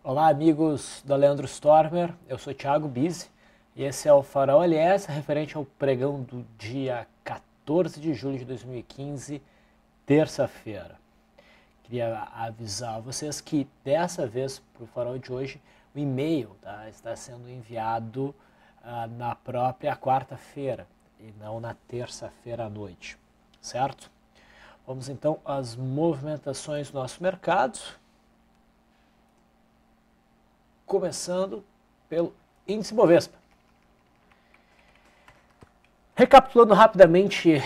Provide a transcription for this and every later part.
Olá, amigos da Leandro Stormer, eu sou Thiago Bizzi e esse é o Farol LS, referente ao pregão do dia 14 de julho de 2015, terça-feira. Queria avisar vocês que dessa vez, para o Farol de hoje, o e-mail está sendo enviado na própria quarta-feira e não na terça-feira à noite, certo? Vamos então às movimentações do nosso mercado. Começando pelo índice Bovespa. Recapitulando rapidamente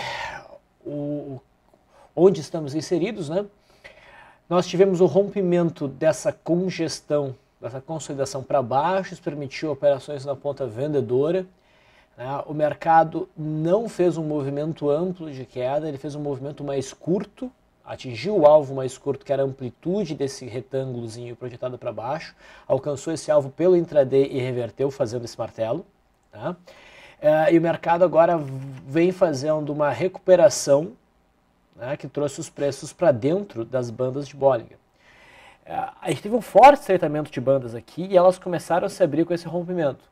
onde estamos inseridos, né? Nós tivemos o rompimento dessa congestão, dessa consolidação para baixo, isso permitiu operações na ponta vendedora. Né? O mercado não fez um movimento amplo de queda, ele fez um movimento mais curto, atingiu o alvo mais curto, que era a amplitude desse retângulozinho projetado para baixo, alcançou esse alvo pelo intraday e reverteu fazendo esse martelo. Tá? E o mercado agora vem fazendo uma recuperação, né, que trouxe os preços para dentro das bandas de Bollinger. A gente teve um forte estreitamento de bandas aqui e elas começaram a se abrir com esse rompimento.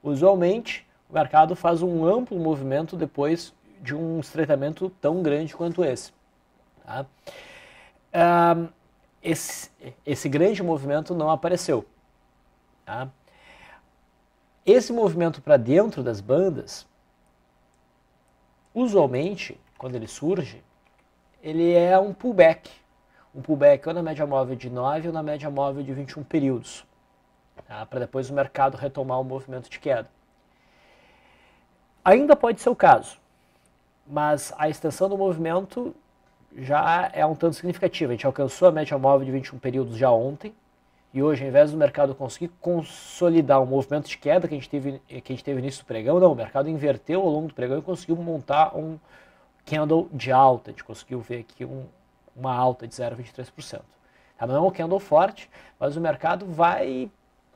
Usualmente, o mercado faz um amplo movimento depois de um estreitamento tão grande quanto esse. Tá? Esse grande movimento não apareceu. Tá? Esse movimento para dentro das bandas, usualmente, quando ele surge, ele é um pullback. Um pullback ou na média móvel de 9 ou na média móvel de 21 períodos. Tá? Para depois o mercado retomar o movimento de queda. Ainda pode ser o caso, mas a extensão do movimento já é um tanto significativa. A gente alcançou a média móvel de 21 períodos já ontem, e hoje, ao invés do mercado conseguir consolidar um movimento de queda que a gente teve no início do pregão, não, o mercado inverteu ao longo do pregão e conseguiu montar um candle de alta. A gente conseguiu ver aqui uma alta de 0,23%. Tá? Não é um candle forte, mas o mercado vai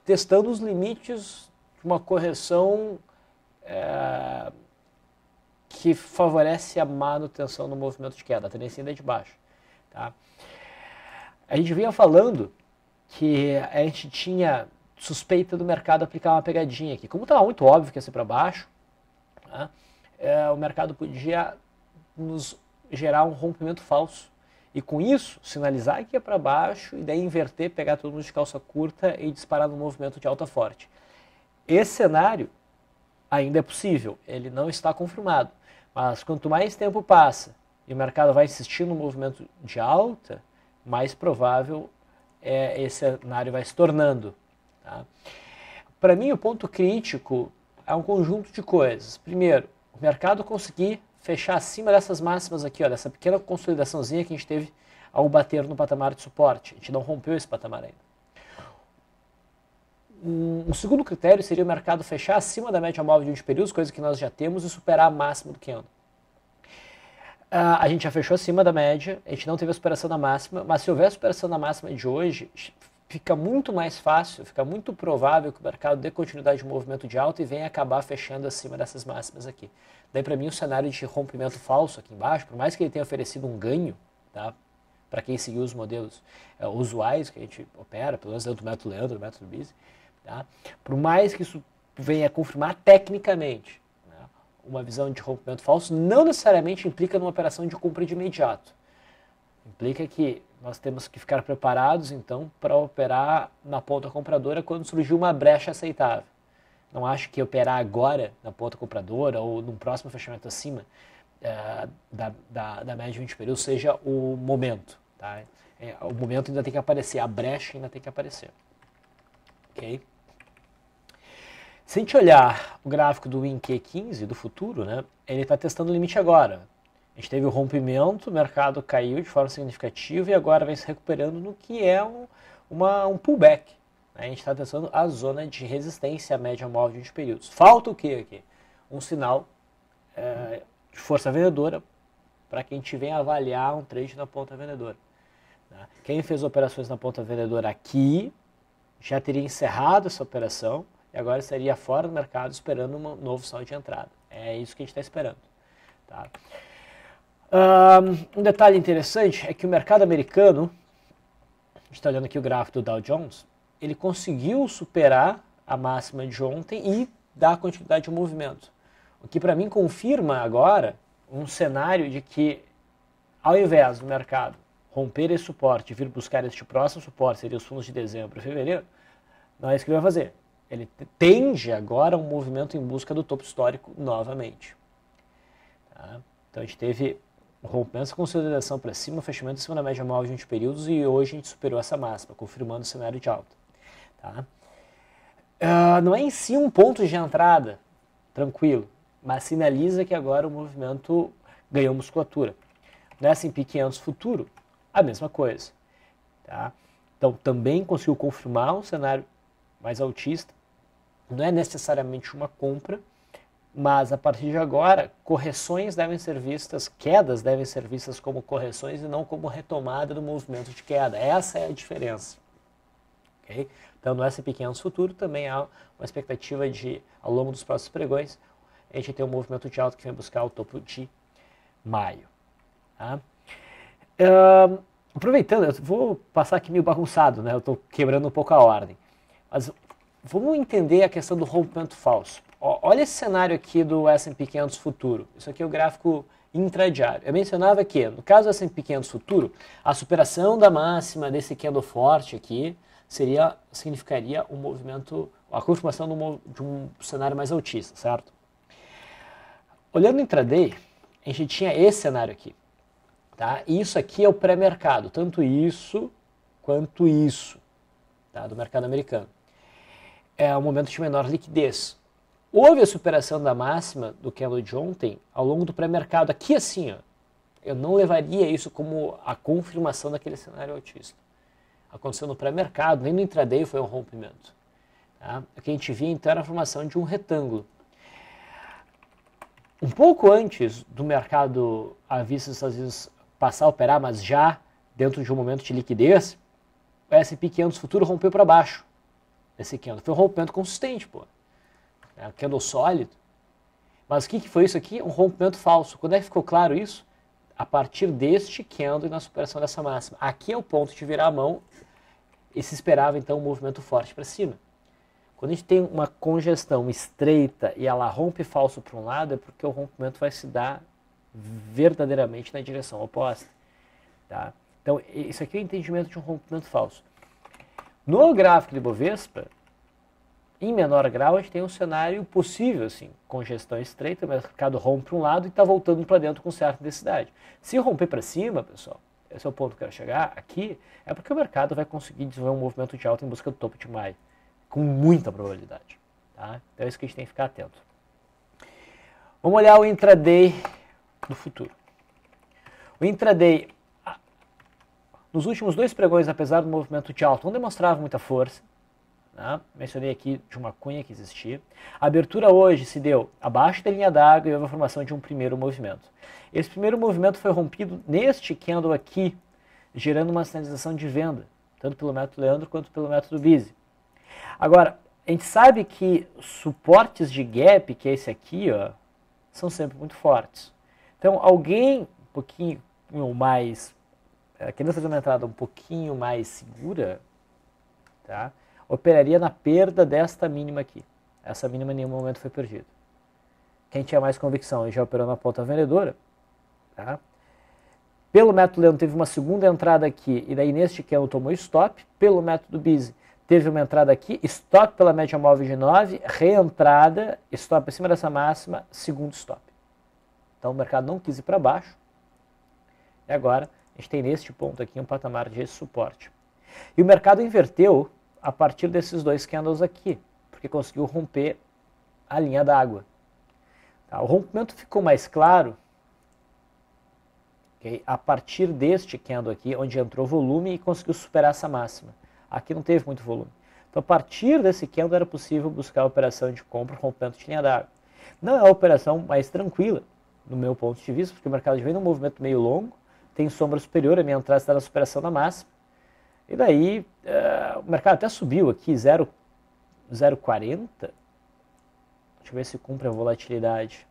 testando os limites de uma correção que favorece a manutenção do movimento de queda, a tendência ainda é de baixo. Tá? A gente vinha falando que a gente tinha suspeita do mercado aplicar uma pegadinha aqui. Como estava muito óbvio que ia ser para baixo, né, o mercado podia nos gerar um rompimento falso. E com isso, sinalizar que ia para baixo e daí inverter, pegar todo mundo de calça curta e disparar no movimento de alta forte. Esse cenário ainda é possível, ele não está confirmado. Mas quanto mais tempo passa e o mercado vai insistir no movimento de alta, mais provável esse cenário vai se tornando. Tá? Para mim, o ponto crítico é um conjunto de coisas. Primeiro, o mercado conseguir fechar acima dessas máximas aqui, ó, dessa pequena consolidaçãozinha que a gente teve ao bater no patamar de suporte. A gente não rompeu esse patamar ainda. Um segundo critério seria o mercado fechar acima da média móvel de 20 períodos, coisa que nós já temos, e superar a máxima do candle. A gente já fechou acima da média, a gente não teve a superação da máxima, mas se houver a superação da máxima de hoje, fica muito mais fácil, fica muito provável que o mercado dê continuidade de movimento de alta e venha acabar fechando acima dessas máximas aqui. Daí, para mim, o cenário de rompimento falso aqui embaixo, por mais que ele tenha oferecido um ganho, tá, para quem seguiu os modelos usuais que a gente opera, pelo menos dentro do método Leandro, do método Bizzi, tá, por mais que isso venha confirmar tecnicamente uma visão de rompimento falso, não necessariamente implica numa operação de compra de imediato. Implica que nós temos que ficar preparados, então, para operar na ponta compradora quando surgir uma brecha aceitável. Não acho que operar agora na ponta compradora ou num próximo fechamento acima da média de 20 períodos seja o momento. Tá? O momento ainda tem que aparecer, a brecha ainda tem que aparecer. Ok? Se a gente olhar o gráfico do WinQ15, do futuro, né, ele está testando o limite agora. A gente teve o rompimento, o mercado caiu de forma significativa e agora vem se recuperando no que é um pullback. A gente está testando a zona de resistência à média móvel de 20 períodos. Falta o que aqui? Um sinal de força vendedora para que a gente venha avaliar um trade na ponta vendedora. Tá? Quem fez operações na ponta vendedora aqui já teria encerrado essa operação e agora estaria fora do mercado esperando um novo sinal de entrada. É isso que a gente está esperando. Tá? Um detalhe interessante é que o mercado americano, a gente está olhando aqui o gráfico do Dow Jones, ele conseguiu superar a máxima de ontem e dar continuidade ao movimento. O que para mim confirma agora um cenário de que, ao invés do mercado romper esse suporte e vir buscar este próximo suporte, seria os fundos de dezembro e fevereiro, não é isso que ele vai fazer. Ele tende agora a um movimento em busca do topo histórico novamente. Tá? Então a gente teve um rompimento, essa consolidação para cima, fechamento em cima da média móvel de 20 períodos e hoje a gente superou essa máxima, confirmando o cenário de alta. Tá? Não é em si um ponto de entrada tranquilo, mas sinaliza que agora o movimento ganhou musculatura. No S&P 500 futuro, a mesma coisa. Tá? Então também conseguiu confirmar um cenário mais altista. Não é necessariamente uma compra, mas a partir de agora, correções devem ser vistas, quedas devem ser vistas como correções e não como retomada do movimento de queda. Essa é a diferença. Okay? Então, no S&P 500 futuro também há uma expectativa de, ao longo dos próximos pregões, a gente ter um movimento de alta que vem buscar o topo de maio. Tá? Aproveitando, eu vou passar aqui meio bagunçado, né? Eu estou quebrando um pouco a ordem. Mas vamos entender a questão do rompimento falso. Olha esse cenário aqui do S&P 500 futuro. Isso aqui é o gráfico intradiário. Eu mencionava que, no caso do S&P 500 futuro, a superação da máxima desse candle forte aqui significaria um movimento, a confirmação de um cenário mais altista, certo? Olhando no intraday, a gente tinha esse cenário aqui. Tá? E isso aqui é o pré-mercado, tanto isso quanto isso, tá? Do mercado americano. É um momento de menor liquidez. Houve a superação da máxima do candle de ontem ao longo do pré-mercado. Aqui assim, ó, eu não levaria isso como a confirmação daquele cenário altista. Aconteceu no pré-mercado, nem no intraday foi um rompimento. Tá? O que a gente via então era a formação de um retângulo. Um pouco antes do mercado à vista dos Estados Unidos passar a operar, mas já dentro de um momento de liquidez, o S&P 500 futuro rompeu para baixo. Esse candle foi um rompimento consistente, pô. É um candle sólido. Mas o que foi isso aqui? Um rompimento falso. Quando é que ficou claro isso? A partir deste candle e na superação dessa máxima. Aqui é o ponto de virar a mão e se esperava então um movimento forte para cima. Quando a gente tem uma congestão estreita e ela rompe falso para um lado, é porque o rompimento vai se dar verdadeiramente na direção oposta. Tá? Então, isso aqui é o entendimento de um rompimento falso. No gráfico de Bovespa, em menor grau, a gente tem um cenário possível, assim, congestão estreita, o mercado rompe para um lado e está voltando para dentro com certa intensidade. Se romper para cima, pessoal, esse é o ponto que eu quero chegar aqui, é porque o mercado vai conseguir desenvolver um movimento de alta em busca do topo de maio, com muita probabilidade. Tá? Então é isso que a gente tem que ficar atento. Vamos olhar o intraday do futuro. O intraday, nos últimos dois pregões, apesar do movimento de alta, não demonstrava muita força. Né? Mencionei aqui de uma cunha que existia. A abertura hoje se deu abaixo da linha d'água e houve a formação de um primeiro movimento. Esse primeiro movimento foi rompido neste candle aqui, gerando uma sinalização de venda, tanto pelo método Leandro quanto pelo método Bise. Agora, a gente sabe que suportes de gap, que é esse aqui, ó, são sempre muito fortes. Então, alguém um pouquinho mais, querendo fazer uma entrada um pouquinho mais segura, tá? Operaria na perda desta mínima aqui. Essa mínima em nenhum momento foi perdida. Quem tinha mais convicção e já operou na ponta vendedora, tá? Pelo método Leandro teve uma segunda entrada aqui, e daí neste candle tomou stop. Pelo método Bise teve uma entrada aqui, stop pela média móvel de 9, reentrada, stop acima dessa máxima, segundo stop. Então o mercado não quis ir para baixo. E agora a gente tem neste ponto aqui um patamar de suporte. E o mercado inverteu a partir desses dois candles aqui, porque conseguiu romper a linha d'água. Tá? O rompimento ficou mais claro, okay, a partir deste candle aqui, onde entrou volume e conseguiu superar essa máxima. Aqui não teve muito volume. Então, a partir desse candle era possível buscar a operação de compra, rompimento de linha d'água. Não é a operação mais tranquila, no meu ponto de vista, porque o mercado vem num movimento meio longo, tem sombra superior, a minha entrada está na superação da máxima. E daí, o mercado até subiu aqui, 0,40. Deixa eu ver se cumpre a volatilidade.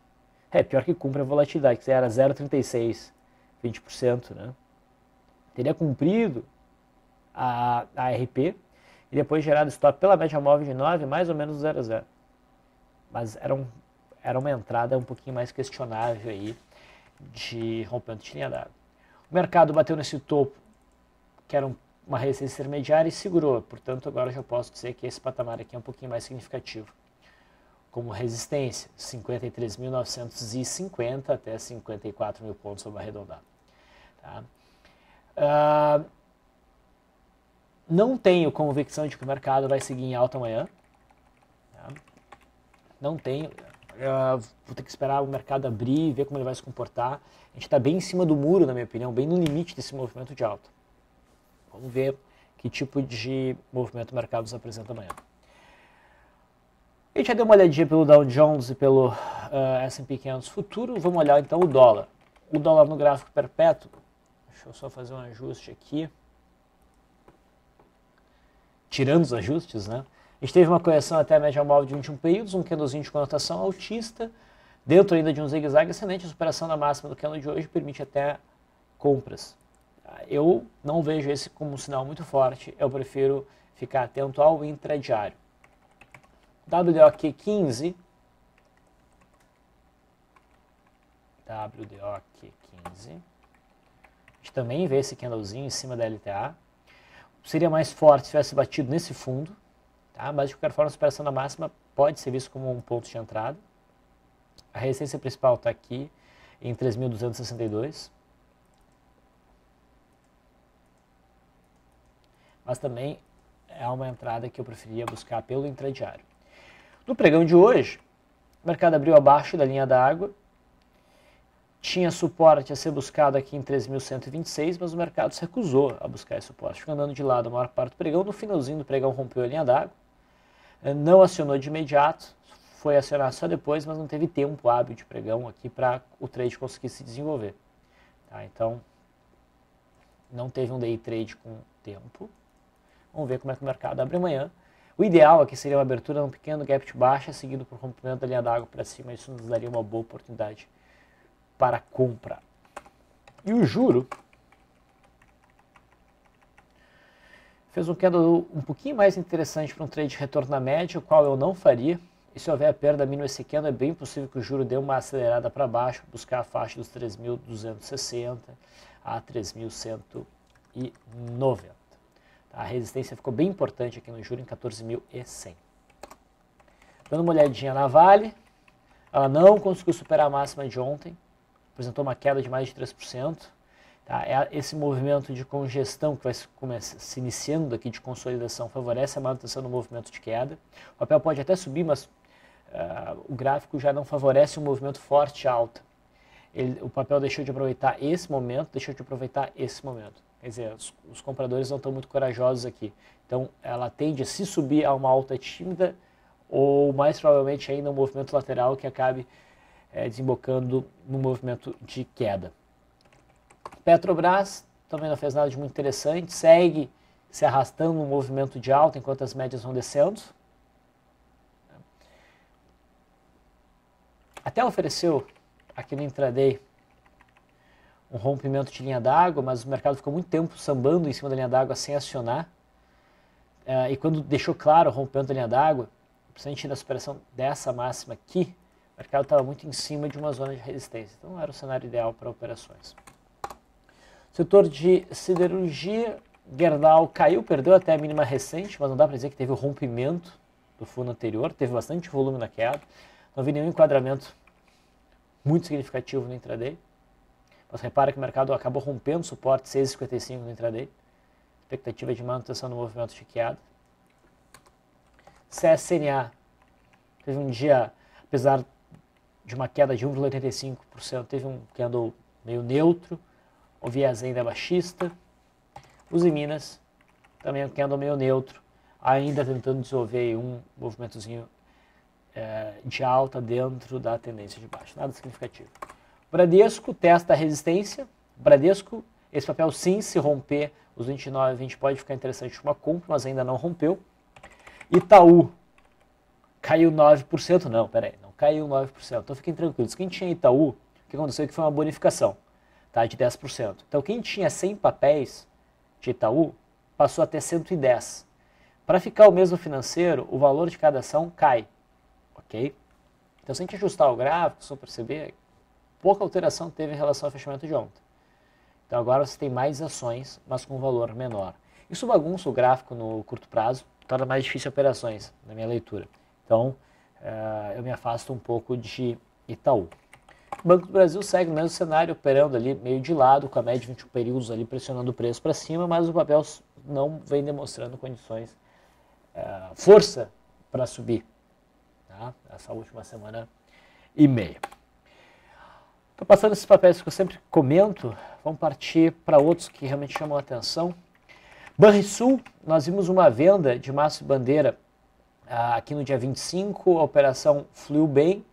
Pior que cumpre a volatilidade, que era 0,36, 20%, né? Teria cumprido a RP, e depois gerado stop pela média móvel de 9, mais ou menos 0 a 0. Mas era uma entrada um pouquinho mais questionável aí de rompimento de linha d'água. O mercado bateu nesse topo, que era uma resistência intermediária, e segurou. Portanto, agora já posso dizer que esse patamar aqui é um pouquinho mais significativo. Como resistência, 53.950 até 54 mil pontos, vamos arredondar. Tá? Não tenho convicção de que o mercado vai seguir em alta amanhã. Tá? Não tenho. Vou ter que esperar o mercado abrir e ver como ele vai se comportar. A gente está bem em cima do muro, na minha opinião, bem no limite desse movimento de alta. Vamos ver que tipo de movimento o mercado nos apresenta amanhã. A gente já deu uma olhadinha pelo Dow Jones e pelo S&P 500 futuro. Vamos olhar então o dólar. O dólar no gráfico perpétuo. Deixa eu só fazer um ajuste aqui. Tirando os ajustes, né? A gente teve uma correção até a média móvel de 21 períodos, um candlezinho de conotação altista, dentro ainda de um zigue-zague ascendente. A superação da máxima do candle de hoje permite até compras. Eu não vejo esse como um sinal muito forte, eu prefiro ficar atento ao intradiário. WDOQ15, a gente também vê esse candlezinho em cima da LTA. Seria mais forte se tivesse batido nesse fundo, tá? Mas de qualquer forma a superação da máxima pode ser visto como um ponto de entrada. A resistência principal está aqui em 3.262. Mas também é uma entrada que eu preferia buscar pelo intradiário. No pregão de hoje, o mercado abriu abaixo da linha d'água, tinha suporte a ser buscado aqui em 3.126, mas o mercado se recusou a buscar esse suporte, ficou andando de lado a maior parte do pregão. No finalzinho do pregão rompeu a linha d'água, não acionou de imediato, foi acionar só depois, mas não teve tempo hábil de pregão aqui para o trade conseguir se desenvolver. Tá? Então, não teve um day trade com tempo. Vamos ver como é que o mercado abre amanhã. O ideal aqui seria uma abertura num pequeno gap de baixa, seguido por rompimento da linha d'água para cima. Isso nos daria uma boa oportunidade para compra. E o juro fez um candle um pouquinho mais interessante para um trade de retorno na média, o qual eu não faria. E se houver perda mínima esse candle, é bem possível que o juro dê uma acelerada para baixo, buscar a faixa dos 3.260 a 3.190. A resistência ficou bem importante aqui no juro em 14.100. Dando uma olhadinha na Vale, ela não conseguiu superar a máxima de ontem, apresentou uma queda de mais de 3%. Tá? Esse movimento de congestão que vai se iniciando aqui de consolidação favorece a manutenção do movimento de queda. O papel pode até subir, mas o gráfico já não favorece um movimento forte alta. O papel deixou de aproveitar esse momento, Quer dizer, os compradores não estão muito corajosos aqui. Então, ela tende a se subir a uma alta tímida ou, mais provavelmente, ainda um movimento lateral que acabe desembocando no movimento de queda. Petrobras também não fez nada de muito interessante, segue se arrastando no movimento de alta enquanto as médias vão descendo. Até ofereceu aqui no intraday um rompimento de linha d'água, mas o mercado ficou muito tempo sambando em cima da linha d'água sem acionar. E quando deixou claro o rompimento da linha d'água, principalmente da superação dessa máxima aqui, o mercado estava muito em cima de uma zona de resistência. Então não era o cenário ideal para operações. Setor de siderurgia, Gerdau caiu, perdeu até a mínima recente, mas não dá para dizer que teve o rompimento do fundo anterior, teve bastante volume na queda. Não vi nenhum enquadramento muito significativo no intraday. Mas repara que o mercado acabou rompendo o suporte 6,55 no intraday. Expectativa de manutenção do movimento de queda. CSNA teve um dia, apesar de uma queda de 1,85%, teve um candle meio neutro, o viés ainda baixista. Os Minas também um candle meio neutro, ainda tentando desenvolver um movimentozinho de alta dentro da tendência de baixa, nada significativo. Bradesco testa a resistência. Bradesco, esse papel sim, se romper os 29,20 pode ficar interessante uma compra, mas ainda não rompeu. Itaú caiu 9%, não caiu 9%. Então fiquem tranquilos, quem tinha Itaú, o que aconteceu é que foi uma bonificação, tá, de 10%. Então quem tinha 100 papéis de Itaú passou a ter 110. Para ficar o mesmo financeiro, o valor de cada ação cai, ok? Então, se a gente ajustar o gráfico, vocês vão perceber, pouca alteração teve em relação ao fechamento de ontem. Então, agora você tem mais ações, mas com um valor menor. Isso bagunça o gráfico no curto prazo, torna mais difícil operações, na minha leitura. Então, eu me afasto um pouco de Itaú. O Banco do Brasil segue no mesmo cenário, operando ali meio de lado, com a média de 21 períodos ali pressionando o preço para cima, mas o papel não vem demonstrando condições, força para subir, tá? Essa última semana e meia. Estou passando esses papéis que eu sempre comento, vamos partir para outros que realmente chamam a atenção. Banrisul, nós vimos uma venda de maço e bandeira aqui no dia 25, a operação fluiu bem.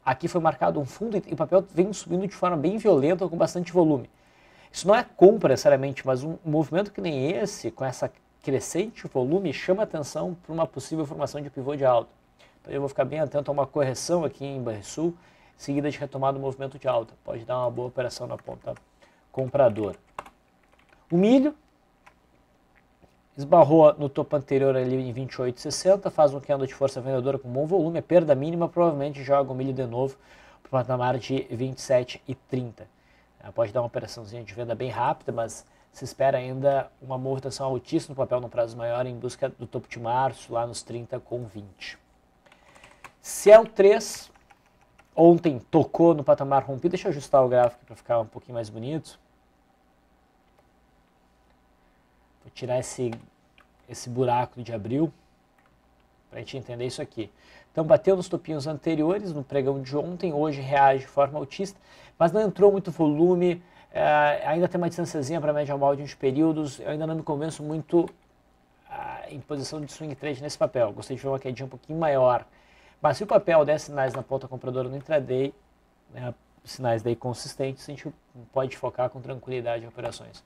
Aqui foi marcado um fundo e o papel vem subindo de forma bem violenta, com bastante volume. Isso não é compra necessariamente, mas um movimento que nem esse, com essa crescente volume, chama atenção para uma possível formação de pivô de alta. Então eu vou ficar bem atento a uma correção aqui em Banrisul, seguida de retomada do movimento de alta. Pode dar uma boa operação na ponta compradora. O milho esbarrou no topo anterior ali em 28,60, faz um candle de força vendedora com bom volume, a perda mínima provavelmente joga o milho de novo para o patamar de 27,30. Pode dar uma operaçãozinha de venda bem rápida, mas se espera ainda uma movimentação altíssima no papel no prazo maior em busca do topo de março, lá nos 30,20. Ciel 3, ontem tocou no patamar rompido, deixa eu ajustar o gráfico para ficar um pouquinho mais bonito. Vou tirar esse buraco de abril para a gente entender isso aqui. Então bateu nos topinhos anteriores no pregão de ontem, hoje reage de forma altista, mas não entrou muito volume, ainda tem uma distânciazinha para a média móvel de uns períodos, eu ainda não me convenço muito em posição de swing trade nesse papel, gostaria de ver uma quedinha um pouquinho maior, mas se o papel der sinais na ponta compradora no intraday, sinais daí consistentes, a gente pode focar com tranquilidade em operações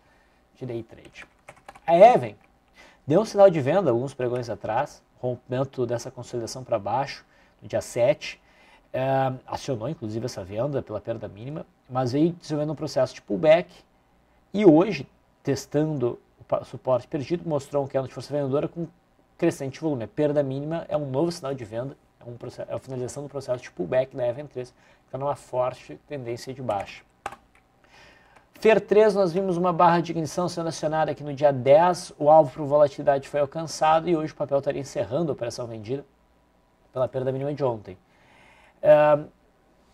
de day trade. A Even deu um sinal de venda alguns pregões atrás, rompimento dessa consolidação para baixo, no dia 7, acionou inclusive essa venda pela perda mínima, mas veio desenvolvendo um processo de pullback e hoje, testando o suporte perdido, mostrou um candle de força vendedora com crescente volume. A perda mínima é um novo sinal de venda, é a finalização do processo de pullback da Even 3, que está numa forte tendência de baixa. FER 3, nós vimos uma barra de ignição sendo acionada aqui no dia 10, o alvo para volatilidade foi alcançado e hoje o papel estaria encerrando a operação vendida pela perda mínima de ontem.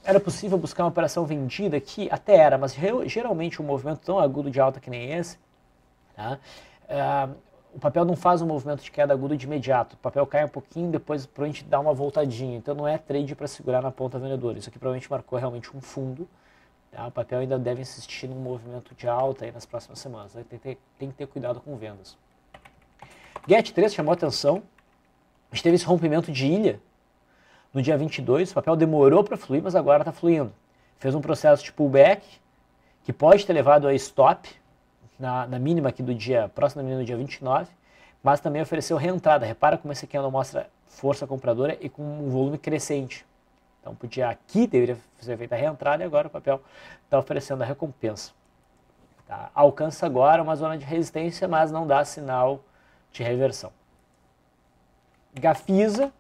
Era possível buscar uma operação vendida aqui? Até era, mas geralmente um movimento tão agudo de alta que nem esse, tá? O papel não faz um movimento de queda agudo de imediato, o papel cai um pouquinho, depois provavelmente dá uma voltadinha, então não é trade para segurar na ponta vendedora, isso aqui provavelmente marcou realmente um fundo. O papel ainda deve insistir num movimento de alta aí nas próximas semanas. Tem que ter cuidado com vendas. GET3 chamou atenção. A gente teve esse rompimento de ilha no dia 22. O papel demorou para fluir, mas agora está fluindo. Fez um processo de pullback que pode ter levado a stop na mínima aqui do dia, próximo da mínima do dia 29, mas também ofereceu reentrada. Repara como esse candle mostra força compradora e com um volume crescente. Então podia aqui, deveria ser feita a reentrada e agora o papel está oferecendo a recompensa. Tá? Alcança agora uma zona de resistência, mas não dá sinal de reversão. Gafisa,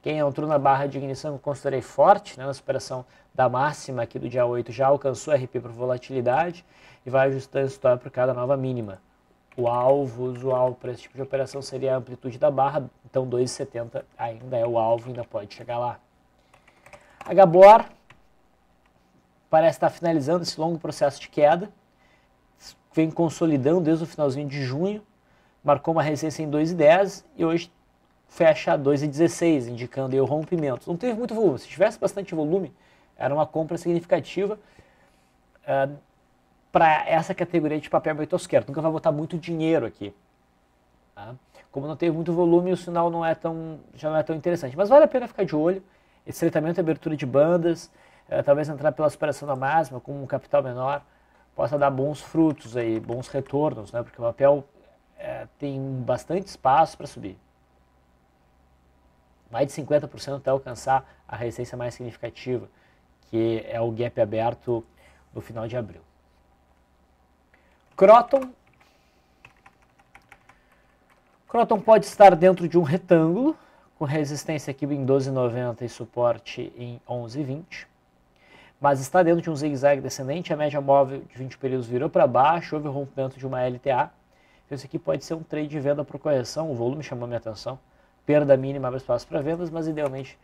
quem entrou na barra de ignição eu considerei forte, né, na superação da máxima aqui do dia 8, já alcançou RP por volatilidade e vai ajustando stop por cada nova mínima. O alvo usual para esse tipo de operação seria a amplitude da barra, então 2,70 ainda é o alvo, ainda pode chegar lá. A Gabor parece estar finalizando esse longo processo de queda, vem consolidando desde o finalzinho de junho, marcou uma resistência em 2,10 e hoje fecha a 2,16, indicando aí o rompimento. Não teve muito volume, se tivesse bastante volume, era uma compra significativa para essa categoria de papel beitosquero. Nunca vai botar muito dinheiro aqui. Tá? Como não teve muito volume, o sinal já não é tão interessante, mas vale a pena ficar de olho. Estreitamento e abertura de bandas, talvez entrar pela superação da máxima com um capital menor, possa dar bons frutos aí, bons retornos, né? Porque o papel tem bastante espaço para subir. Mais de 50% até alcançar a resistência mais significativa, que é o gap aberto no final de abril. Croton pode estar dentro de um retângulo, com resistência aqui em 12,90 e suporte em 11,20. Mas está dentro de um zigue-zague descendente, a média móvel de 20 períodos virou para baixo, houve o rompimento de uma LTA. Então esse aqui pode ser um trade de venda por correção, o volume chamou minha atenção. Perda mínima, abre espaço para vendas, mas idealmente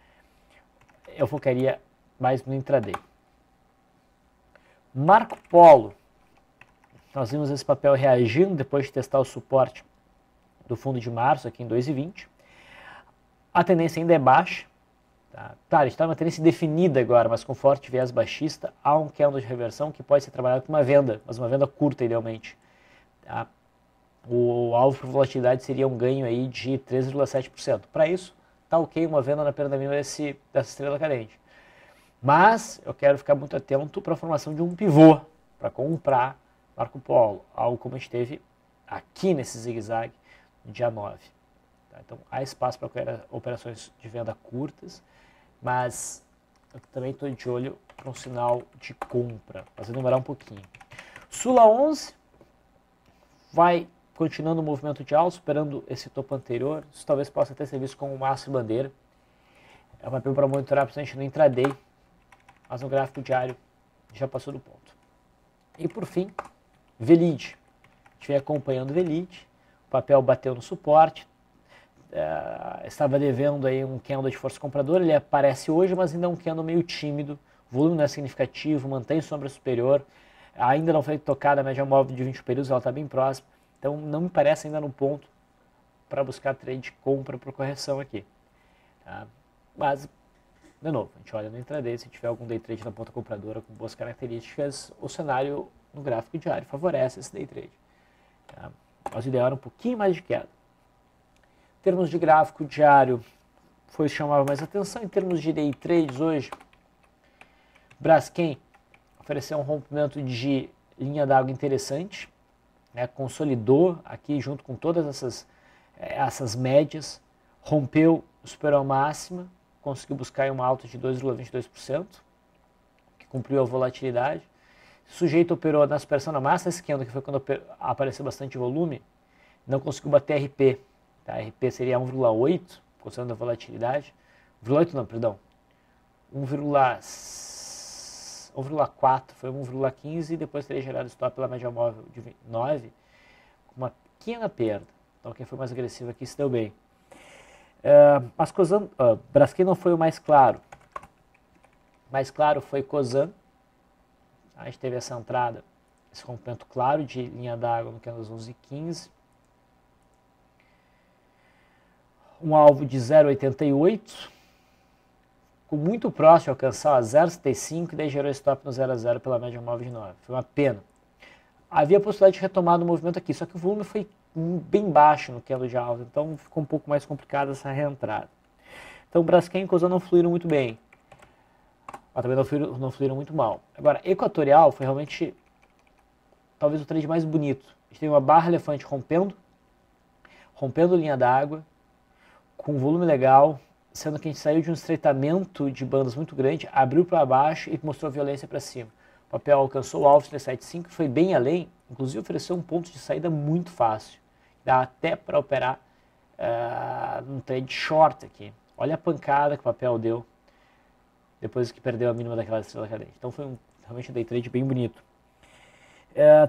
eu focaria mais no intraday. Marco Polo. Nós vimos esse papel reagindo depois de testar o suporte do fundo de março, aqui em 2,20. A tendência ainda é baixa. Tá? Claro, a gente está numa tendência definida agora, mas com forte viés baixista. Há um candle de reversão que pode ser trabalhado com uma venda, mas uma venda curta, idealmente. Tá? O alvo por volatilidade seria um ganho aí de 13,7%. Para isso, está ok uma venda na perda mínima dessa estrela cadente. Mas eu quero ficar muito atento para a formação de um pivô, para comprar Marco Polo, algo como a gente teve aqui nesse zigue-zague no dia 9. Tá? Então há espaço para operações de venda curtas, mas eu também estou de olho para um sinal de compra, mas vai demorar um pouquinho. Sula 11 vai continuando o movimento de alta, superando esse topo anterior. Isso talvez possa até ser visto como uma aço bandeira. É um papel para monitorar, principalmente no intraday, mas no gráfico diário já passou do ponto. E por fim, Velid. A gente vem acompanhando o Velid, o papel bateu no suporte, estava devendo aí um candle de força compradora, ele aparece hoje, mas ainda é um candle meio tímido, o volume não é significativo, mantém sombra superior, ainda não foi tocada a média móvel de 20 períodos, ela está bem próxima, então não me parece ainda no ponto para buscar trade de compra por correção aqui. Tá? Mas, de novo, a gente olha no intraday, se tiver algum day trade na ponta compradora com boas características, o cenário no gráfico diário favorece esse day trade. Tá? Mas o ideal era um pouquinho mais de queda. Em termos de gráfico diário, foi isso que chamava mais atenção. Em termos de day trades hoje, Braskem ofereceu um rompimento de linha d'água interessante, né? Consolidou aqui junto com todas essas médias, rompeu, superou a máxima, conseguiu buscar uma alta de 2,22%, que cumpriu a volatilidade. O sujeito operou na superação da massa, esse candle que foi quando apareceu bastante volume, não conseguiu bater RP. Tá? RP seria 1,8, considerando a volatilidade. 1,8 não, perdão. 1,4, foi 1,15 e depois teria gerado stop pela média móvel de 9, com uma pequena perda. Então quem foi mais agressivo aqui se deu bem. Mas Braskem não foi o mais claro. O mais claro foi Cosan. A gente teve essa entrada, esse rompimento claro de linha d'água no candle 11,15. Um alvo de 0,88. Ficou muito próximo de alcançar a 0,75 e daí gerou stop no 0,0 pela média móvel de 9. Foi uma pena. Havia a possibilidade de retomar no movimento aqui, só que o volume foi bem baixo no candle de alta, então ficou um pouco mais complicada essa reentrada. Então Braskem e Cosan não fluíram muito bem, mas também não fluíram muito mal. Agora, Equatorial foi realmente talvez o trade mais bonito. A gente tem uma barra elefante rompendo linha d'água, com um volume legal, sendo que a gente saiu de um estreitamento de bandas muito grande, abriu para baixo e mostrou violência para cima. O papel alcançou o alvo 375, foi bem além, inclusive ofereceu um ponto de saída muito fácil. Dá até para operar num trade short aqui. Olha a pancada que o papel deu depois que perdeu a mínima daquela estrela cadente. Então foi realmente um day trade bem bonito.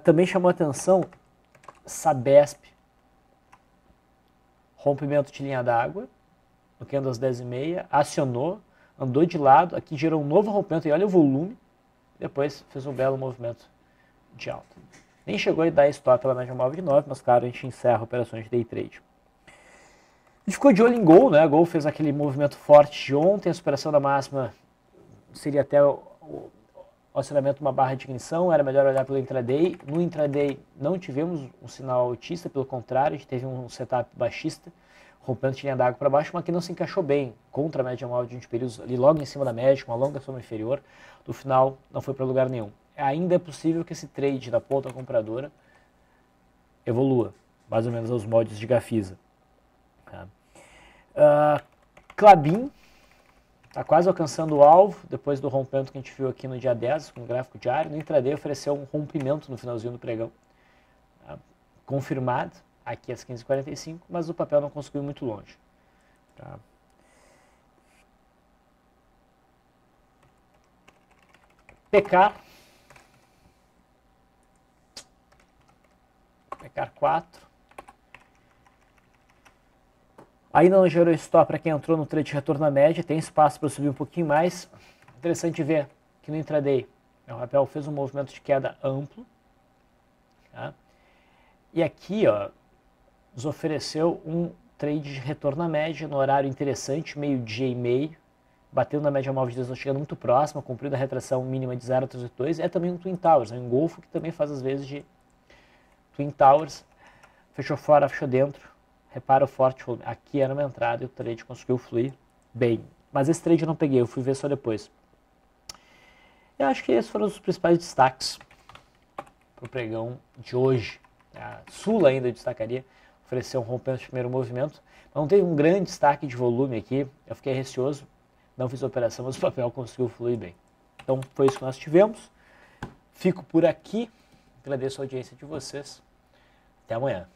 Também chamou a atenção Sabesp. Rompimento de linha d'água, no candle às 10h30, acionou, andou de lado, aqui gerou um novo rompimento, e olha o volume, depois fez um belo movimento de alta. Nem chegou a dar stop pela média móvel de 9, mas claro, a gente encerra operações de day trade. A gente ficou de olho em Gol, né? A Gol fez aquele movimento forte de ontem, a superação da máxima seria até o acionamento de uma barra de ignição, era melhor olhar pelo intraday. No intraday não tivemos um sinal altista, pelo contrário, a gente teve um setup baixista, rompendo de linha d'água para baixo, mas que não se encaixou bem contra a média móvel de 20 períodos, ali logo em cima da média, com uma longa sombra inferior. No final, não foi para lugar nenhum. Ainda é possível que esse trade da ponta compradora evolua, mais ou menos aos moldes de Gafisa. Klabin está quase alcançando o alvo, depois do rompimento que a gente viu aqui no dia 10, com o gráfico diário. No intraday ofereceu um rompimento no finalzinho do pregão, confirmado. aqui às 15h45, mas o papel não conseguiu ir muito longe. Tá? Pecar 4. Ainda não gerou stop para quem entrou no trade de retorno à média, tem espaço para subir um pouquinho mais. Interessante ver que no intraday o papel fez um movimento de queda amplo. Tá? E aqui nos ofereceu um trade de retorno à média no horário interessante, meio-dia e meio, batendo na média móvel de desvio, chegando muito próxima, cumprindo a retração mínima de 0,382. É também um Twin Towers, um engolfo que também faz às vezes de Twin Towers. Fechou fora, fechou dentro. Repara o forte volume. Aqui era uma entrada e o trade conseguiu fluir bem. Mas esse trade eu não peguei, eu fui ver só depois. Eu acho que esses foram os principais destaques para o pregão de hoje. A Sula ainda eu destacaria, ofereceu um rompimento de primeiro movimento. Não teve um grande destaque de volume aqui, eu fiquei receoso, não fiz a operação, mas o papel conseguiu fluir bem. Então foi isso que nós tivemos. Fico por aqui, agradeço a audiência de vocês. Até amanhã.